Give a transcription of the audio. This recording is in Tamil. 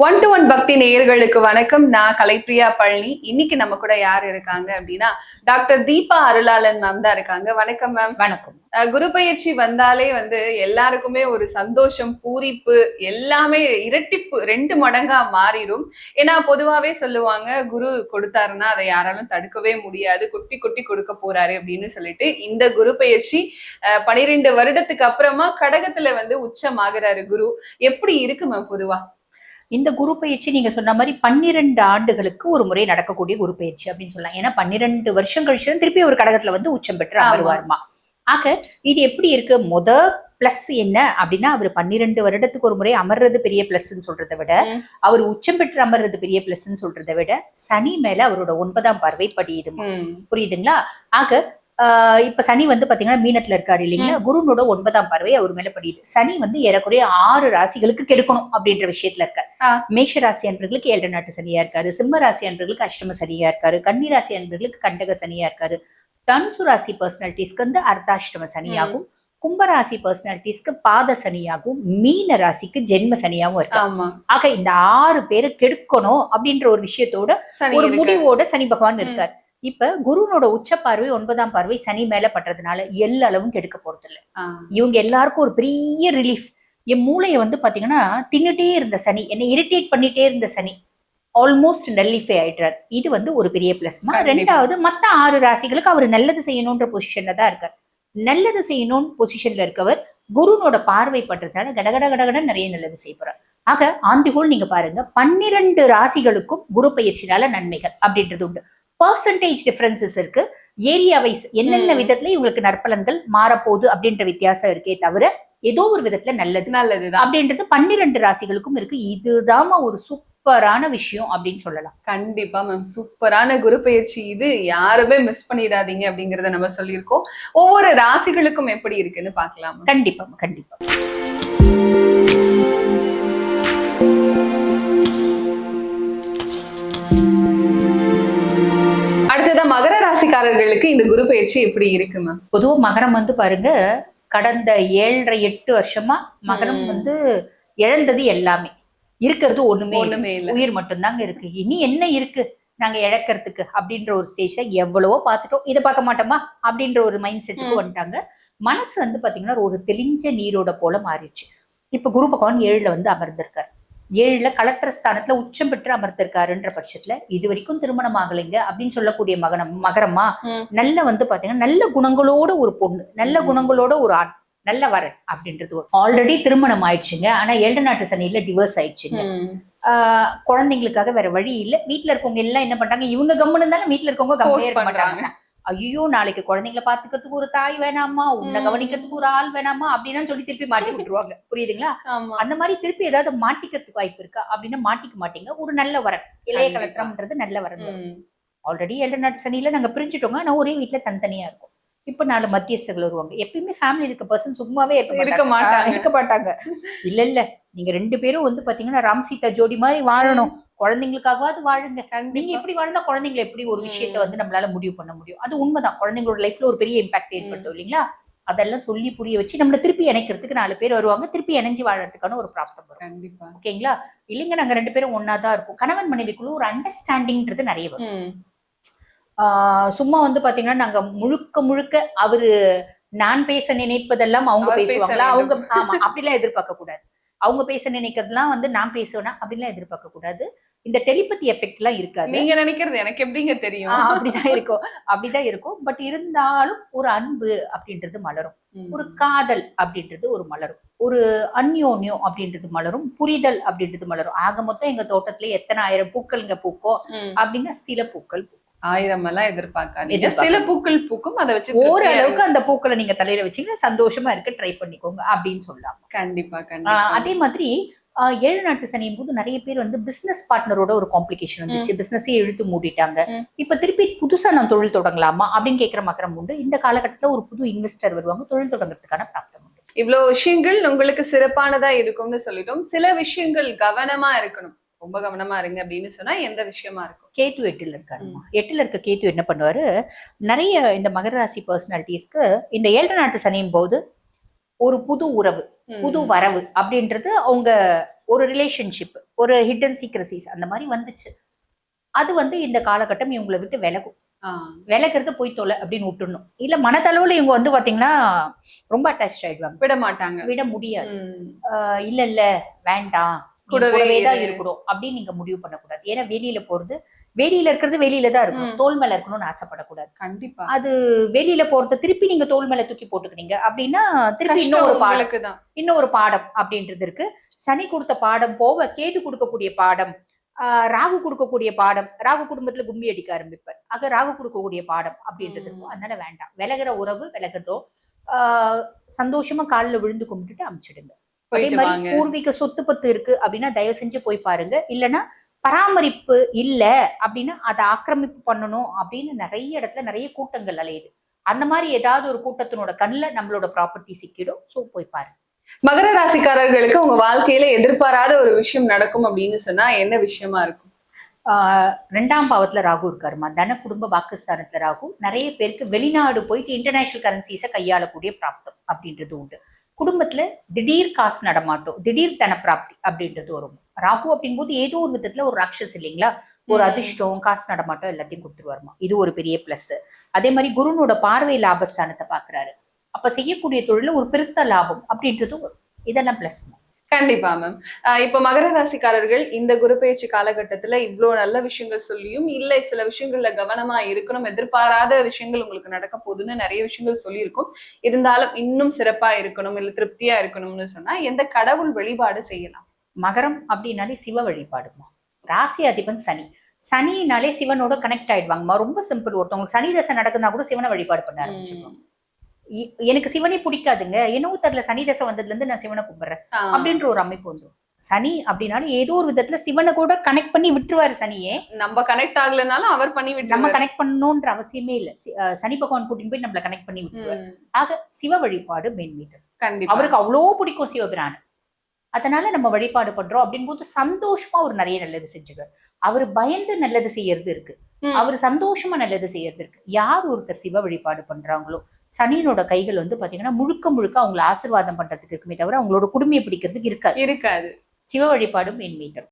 ஒன் டு ஒன் பக்தி நேயர்களுக்கு வணக்கம். நான் கலைப்பிரியா பழனி. இன்னைக்கு நம்ம கூட யார் இருக்காங்க அப்படின்னா டாக்டர் தீபா அருளாளன் மேம் தான் இருக்காங்க. வணக்கம் மேம். வணக்கம். குரு பயிற்சி வந்தாலே எல்லாருக்குமே ஒரு சந்தோஷம், பூரிப்பு எல்லாமே இரட்டிப்பு 2 மடங்கா மாறிடும். ஏன்னா பொதுவாவே சொல்லுவாங்க, குரு கொடுத்தாருன்னா அதை யாராலும் தடுக்கவே முடியாது, கொட்டி கொட்டி கொடுக்க போறாரு அப்படின்னு சொல்லிட்டு. இந்த குரு பயிற்சி 12 வருடத்துக்கு அப்புறமா கடகத்துல உச்சமாகிறாரு குரு. எப்படி இருக்கு மேம் பொதுவா? இந்த குரு பயிற்சி நீங்க சொன்ன மாதிரி 12 ஆண்டுகளுக்கு ஒரு முறை நடக்கக்கூடிய குரு பயிற்சி அப்படின்னு சொல்லலாம். ஏன்னா 12 வருஷம் கழிச்சு திருப்பி ஒரு கடகத்துல உச்சம் பெற்று அமருவாருமா. ஆக இது எப்படி இருக்கு? பிளஸ் என்ன அப்படின்னா, அவர் 12 வருடத்துக்கு ஒரு முறை அமர்றது பெரிய பிளஸ்ன்னு சொல்றதை விட, அவர் உச்சம் பெற்று அமர்றது பெரிய பிளஸ்ன்னு சொல்றதை விட, சனி மேல அவரோட 9ஆம் பார்வை படியுது. புரியுதுங்களா? ஆக இப்ப சனி பாத்தீங்கன்னா மீனத்துல இருக்காரு இல்லைங்களா? குருனோட 9ஆம் பார்வை அவர் மேல படியுது. சனி ஏறக்குறைய 6 ராசிகளுக்கு கெடுக்கணும் அப்படின்ற விஷயத்துல இருக்காரு. மேஷ ராசி அன்பர்களுக்கு 7 நாட்டு சனியா இருக்காரு, சிம்ம ராசி அன்பர்களுக்கு அஷ்டம சனியா இருக்காரு, கன்னி ராசி அன்பர்களுக்கு கண்டக சனியா இருக்காரு, தனுசு ராசி பர்சனாலிட்டிஸ்க்கு அர்த்தாஷ்டம சனியாகும், கும்பராசி பர்சனாலிட்டிஸ்க்கு பாத சனியாகும், மீன ராசிக்கு ஜென்ம சனியாகவும் இருக்கு. ஆக இந்த 6 பேரை கெடுக்கணும் அப்படின்ற ஒரு விஷயத்தோட ஒரு முடிவோட சனி பகவான் இருக்காரு. இப்ப குருனோட உச்ச பார்வை 9ஆம் பார்வை சனி மேல பண்றதுனால எல்லாளவும் கெடுக்க போறது இல்லை. இவங்க எல்லாருக்கும் ஒரு பெரிய ரிலீஃப். என் மூளைய பாத்தீங்கன்னா தின்னுட்டே இருந்த சனி, என்னை இரிட்டேட் பண்ணிட்டே இருந்த சனி ஆல்மோஸ்ட் நல்லிஃபை ஆயிடுறாரு. இது ஒரு பெரிய பிளஸ்மா. ரெண்டாவது, மத்த 6 ராசிகளுக்கு அவர் நல்லது செய்யணும்ன்ற பொசிஷன்ல தான் இருக்கார். நல்லது செய்யணும் பொசிஷன்ல இருக்கவர் குருனோட பார்வை பண்றதுனால கடகட கடகட நிறைய நல்லது செய்ய போறார். ஆக ஆண்டிகோல் நீங்க பாருங்க, 12 ராசிகளுக்கும் குரு பயிற்சினால நன்மைகள் அப்படின்றது உண்டு. பர்சன்டேஜ் டிஃபரன்சஸ் இருக்கு. ஏரியா வைஸ் என்னென்ன விதத்துல இவங்களுக்கு நற்பலன்கள் மாறப்போகுது அப்படின்ற வித்தியாசம் இருக்கே தவிர ஏதோ ஒரு விதத்துல நல்லது அப்படின்றது 12 ராசிகளுக்கும் இருக்கு. இதுதான் ஒரு சூப்பரான விஷயம் அப்படின்னு சொல்லலாம். கண்டிப்பா மேம், சூப்பரான குரு பயிற்சி இது. யாருமே மிஸ் பண்ணிடாதீங்க அப்படிங்கறத நம்ம சொல்லியிருக்கோம். ஒவ்வொரு ராசிகளுக்கும் எப்படி இருக்குன்னு பாக்கலாம். கண்டிப்பா கண்டிப்பா. மகர ராசிக்காரர்களுக்கு இந்த குரு பயிற்சி எப்படி இருக்கு மேம்? பொதுவா மகரம் பாருங்க, கடந்த 7.5-8 வருஷமா மகரம் இழந்தது எல்லாமே, இருக்கிறது ஒண்ணுமே இல்லை, உயிர் மட்டும்தாங்க இருக்கு. இனி என்ன இருக்கு நாங்க இழக்கிறதுக்கு அப்படின்ற ஒரு ஸ்டேஜ்ல எவ்வளவோ பார்த்துட்டோம், இதை பார்க்க மாட்டோமா அப்படின்ற ஒரு மைண்ட் செட்டுக்கு வந்துட்டாங்க. மனசு பாத்தீங்கன்னா ஒரு தெளிஞ்ச நீரோட போல மாறிடுச்சு. இப்ப குரு பகவான் 7ல அமர்ந்திருக்காரு. 7ல கலத்திரஸ்தானத்துல உச்சம் பெற்று அமர்த்திருக்காருன்ற பட்சத்துல இது வரைக்கும் திருமணம் ஆகலைங்க அப்படின்னு சொல்லக்கூடிய மகரமா நல்ல பாத்தீங்கன்னா நல்ல குணங்களோட ஒரு பொண்ணு, நல்ல குணங்களோட ஒரு ஆண், நல்ல வரன் அப்படின்றது. ஆல்ரெடி திருமணம் ஆயிடுச்சுங்க, ஆனா 7 நாட்டு சனியில டிவோர்ஸ் ஆயிடுச்சுங்க. குழந்தைங்களுக்காக வேற வழி இல்ல. வீட்டுல இருக்கவங்க எல்லாம் என்ன பண்றாங்க, இவங்க கம்முன்னு இருந்தாலும் வீட்டுல இருக்கவங்க கம்முனே இருக்க மாட்டாங்க. ஐயோ நாளைக்கு குழந்தைங்களை பாத்துக்கிறதுக்கு ஒரு தாய் வேணாமா, உன்னை கவனிக்கிறதுக்கு ஒரு ஆள் வேணாமா அப்படின்னு சொல்லி திருப்பி மாட்டி விட்டுருவாங்க. புரியுதுங்களா? அந்த மாதிரி திருப்பி ஏதாவது மாட்டிக்கிறதுக்கு வாய்ப்பு இருக்கா அப்படின்னா மாட்டிக்க மாட்டீங்க. ஒரு நல்ல வரன், இளைய கலத்திரம்ன்றது நல்ல வரன். ஆல்ரெடி 7 நாட்டு சனியில நாங்க பிரிஞ்சுட்டோங்க, ஆனா ஒரே வீட்டுல தனித்தனியா இருக்கும். இப்ப 4 மத்தியஸ்தர்கள் வருவாங்க. எப்பயுமே ஃபேமிலி இருக்க பர்சன் சும்மாவே இருக்க மாட்டாங்க. இல்ல நீங்க 2 பேரும் பாத்தீங்கன்னா ராம் சீதா ஜோடி மாதிரி வாழணும், குழந்தைங்களுக்காகவாது வாழுங்க. நீங்க எப்படி வாழ்ந்தா குழந்தைங்களை எப்படி ஒரு விஷயத்த நம்மளால முடிவு பண்ண முடியும்? அது உண்மைதான். குழந்தைங்களோட லைஃப்ல ஒரு பெரிய இம்பாக்ட் ஏற்படுத்தும் இல்லைங்களா? அதெல்லாம் சொல்லி புரிய வச்சு நம்மள திருப்பி இணைக்கிறதுக்கு 4 பேர் வருவாங்க. திருப்பி இணைஞ்சு வாழறதுக்கான ஒரு பிராப்தம் வரும். கண்டிப்பா. ஓகேங்களா? இல்லைங்க நாங்க 2 பேரும் ஒன்னாதான் இருப்போம். கணவன் மனைவிக்குள்ள ஒரு அண்டர்ஸ்டாண்டிங்ன்றது நிறைய வரும். சும்மா பாத்தீங்கன்னா நாங்க முழுக்க அவரு நான் பேச நினைப்பதெல்லாம் அவங்க பேசுவாங்களா, அவங்க ஆமா அப்படிலாம் எதிர்பார்க்க கூடாது. அவங்க பேச நினைக்கிறதுலாம் நான் பேசுவேனா அப்படின்லாம் எதிர்பார்க்க கூடாது. இந்த டெலிபதி எஃபெக்ட் எல்லாம் இருக்காது. நீங்க நினைக்கிறது எனக்கு எப்படிங்க தெரியும்? அப்படிதான் இருக்கும். பட் இருந்தாலும் ஒரு அன்பு அப்படின்றது மலரும், ஒரு காதல் அப்படின்றது ஒரு மலரும், ஒரு அந்யோன்யம் அப்படின்றது மலரும், புரிதல் அப்படின்றது மலரும். ஆக மொத்தம் எங்க தோட்டத்துல எத்தனை 1000 பூக்கள் இங்க பூக்கும் அப்படின்னா சில பூக்கள் 1000 எல்லாம் எதிர்பார்க்காதீங்க. சில பூக்கள் பூக்கும், அதை வச்சு ஓரளவுக்கு அந்த பூக்களை நீங்க தலையில வச்சீங்கன்னா சந்தோஷமா இருக்கு, ட்ரை பண்ணிக்கோங்க அப்படின்னு சொல்லலாம். கண்டிப்பா. அதே மாதிரி 7 நாட்டு சனியும் போது நிறைய பேர் பிசினஸ் பார்ட்னரோட ஒரு காம்ப்ளிகேஷன் வந்துச்சு, பிசினஸே இழுத்து மூடிட்டாங்க. இப்ப திருப்பி புதுசா நான் தொழில் தொடங்கலாமா அப்படின்னு கேட்கிற மக்கரம் உண்டு. இந்த காலகட்டத்துல ஒரு புது இன்வெஸ்டர் வருவாங்க, தொழில் தொடங்குறதுக்கான பிராப்தம் உண்டு. இவ்வளவு விஷயங்கள் உங்களுக்கு சிறப்பானதா இருக்கும்னு சொல்லிட்டோம். சில விஷயங்கள் கவனமா இருக்கணும், ரொம்ப கவனமா இருங்க அப்படின்னு சொன்னா எந்த விஷயமா இருக்கும்? கேத்து 8ல இருக்காருமா. 8ல இருக்க கேத்து என்ன பண்ணுவாரு, நிறைய இந்த மகர ராசி பர்சனாலிட்டிஸ்க்கு இந்த 7 நாட்டு சனியும் போது ஒரு புது உறவு, புது வரவு அப்படின்றது அவங்க ஒரு ரிலேஷன்ஷிப், ஒரு ஹிடன் சீக்ரசிஸ் அந்த மாதிரி வந்துச்சு. அது வந்து இந்த காலகட்டம் இவங்களை விட்டு விலகும். விலகிறது போய் தொலை அப்படின்னு விட்டுடணும். இல்ல மனதளவுல இவங்க வந்து பாத்தீங்கன்னா ரொம்ப அட்டாச் ஆயிடுவாங்க, விட மாட்டாங்க, விட முடியாது. இல்ல இல்ல வேண்டாம், கூடவே தான் இருக்கணும் அப்படின்னு நீங்க முடிவு பண்ணக்கூடாது. ஏன்னா வெளியில போறது, வெளியில இருக்கிறது வெளியில தான் இருக்கணும், தோல் மேல இருக்கணும்னு ஆசைப்படக்கூடாது. கண்டிப்பா. அது வெளியில போறத திருப்பி நீங்க தோல் மேல தூக்கி போட்டுக்கினீங்க அப்படின்னா திருப்பி இன்னொரு பாடம் அப்படின்றது இருக்கு. சனி கொடுத்த பாடம் போக கேது கொடுக்கக்கூடிய பாடம், ராகு கொடுக்கக்கூடிய பாடம், ராகு குடும்பத்துல கும்மி அடிக்க ஆரம்பிப்பார். ஆக ராகு கொடுக்கக்கூடிய பாடம் அப்படின்றது இருக்கும். அதனால வேண்டாம், விலகிற உறவு விலகட்டும். சந்தோஷமா காலில் விழுந்து கும்பிட்டுட்டு அமிச்சிடுங்க. அதே மாதிரி பூர்வீக சொத்து பத்து இருக்கு அப்படின்னா தயவு செஞ்சு போய் பாருங்க. இல்லைன்னா பராமரிப்பு இல்ல அப்படின்னா அதை ஆக்கிரமிப்பு பண்ணணும் அப்படின்னு நிறைய இடத்துல நிறைய கூட்டங்கள் அலையுது. அந்த மாதிரி ஏதாவது ஒரு கூட்டத்தினோட கண்ணில் நம்மளோட ப்ராப்பர்ட்டி சிக்கிடும். ஸோ போய் பாருங்க. மகர ராசிக்காரர்களுக்கு உங்க வாழ்க்கையில எதிர்பாராத ஒரு விஷயம் நடக்கும் அப்படின்னு சொன்னா என்ன விஷயமா இருக்கும்? 2ஆம் பாவத்துல ராகு இருக்காருமா, தன குடும்ப வாக்குஸ்தானத்துல ராகு. நிறைய பேருக்கு வெளிநாடு போயிட்டு இன்டர்நேஷனல் கரன்சிஸை கையாளக்கூடிய பிராப்தம் அப்படின்றது உண்டு. குடும்பத்துல திடீர் காசு நடமாட்டம், திடீர் தன பிராப்தி அப்படின்றது வரும். ராகு அப்படின் போது ஏதோ ஒரு விதத்துல ஒரு ராட்சஸ் இல்லைங்களா, ஒரு அதிர்ஷ்டம், காசு நடமாட்டம் எல்லாத்தையும் கொடுத்துருவாருமா. இது ஒரு பெரிய பிளஸ். அதே மாதிரி குருனோட பார்வை லாபஸ்தானத்தை பாக்குறாரு. அப்ப செய்யக்கூடிய தொழில ஒரு பெருத்த லாபம் அப்படின்றது இதெல்லாம் பிளஸ். கண்டிப்பா மேம். இப்ப மகர ராசிக்காரர்கள் இந்த குரு பயிற்சி காலகட்டத்துல இவ்வளவு நல்ல விஷயங்கள் சொல்லியும் இல்ல சில விஷயங்கள்ல கவனமா இருக்கணும், எதிர்பாராத விஷயங்கள் உங்களுக்கு நடக்க போகுதுன்னு நிறைய விஷயங்கள் சொல்லியிருக்கும். இருந்தாலும் இன்னும் சிறப்பா இருக்கணும், இல்ல திருப்தியா இருக்கணும்னு சொன்னா எந்த கடவுள் வழிபாடு செய்யலாம்? மகரம் அப்படின்னாலே சிவ வழிபாடுமா. ராசி அதிபன் சனி, சனினாலே சிவனோட கனெக்ட் ஆயிடுவாங்கம்மா. ரொம்ப சிம்பிள். ஒருத்தவங்களுக்கு சனி தசை நடக்குதுன்னா கூட சிவனை வழிபாடு பண்ண ஆரம்பிச்சிருவாங்க. எனக்கு சிவனே பிடிக்காதுங்க, என்னவோ தெரியல சனி தசை வந்ததுல இருந்து நான் சிவனை கும்பிடுறேன் அப்படின்ற ஒரு அமைப்பு வந்துடும். சனி அப்படின்னாலும் ஏதோ ஒரு விதத்துல சிவனை கூட கனெக்ட் பண்ணி விட்டுருவாரு சனியே. நம்ம கனெக்ட் ஆகலனாலும் அவர் பண்ணி விட்டு, நம்ம கனெக்ட் பண்ணணும்ன்ற அவசியமே இல்ல. சனி பகவான் கூட்டின்னு போய் நம்மள கனெக்ட் பண்ணி விட்டுருவாரு. ஆக சிவ வழிபாடு மேன்மீட்டர். அவருக்கு அவ்வளோ பிடிக்கும் சிவபிரான். அதனால நம்ம வழிபாடு பண்றோம் அப்படின் போது சந்தோஷமா ஒரு நிறைய நல்லது செஞ்சுடுவார். அவர் பயந்து நல்லது செய்யறது இருக்கு, அவர் சந்தோஷமா நல்லது செய்யறது இருக்கு. யார் ஒருத்தர் சிவ வழிபாடு பண்றாங்களோ சனியனோட கைகள் வந்து பாத்தீங்கன்னா முழுக்க முழுக்க அவங்களை ஆசீர்வாதம் பண்றதுக்கு இருக்குமே தவிர அவங்களோட குடுமையை பிடிக்கிறதுக்கு இருக்காது. சிவ வழிபாடும் என் மீதம்.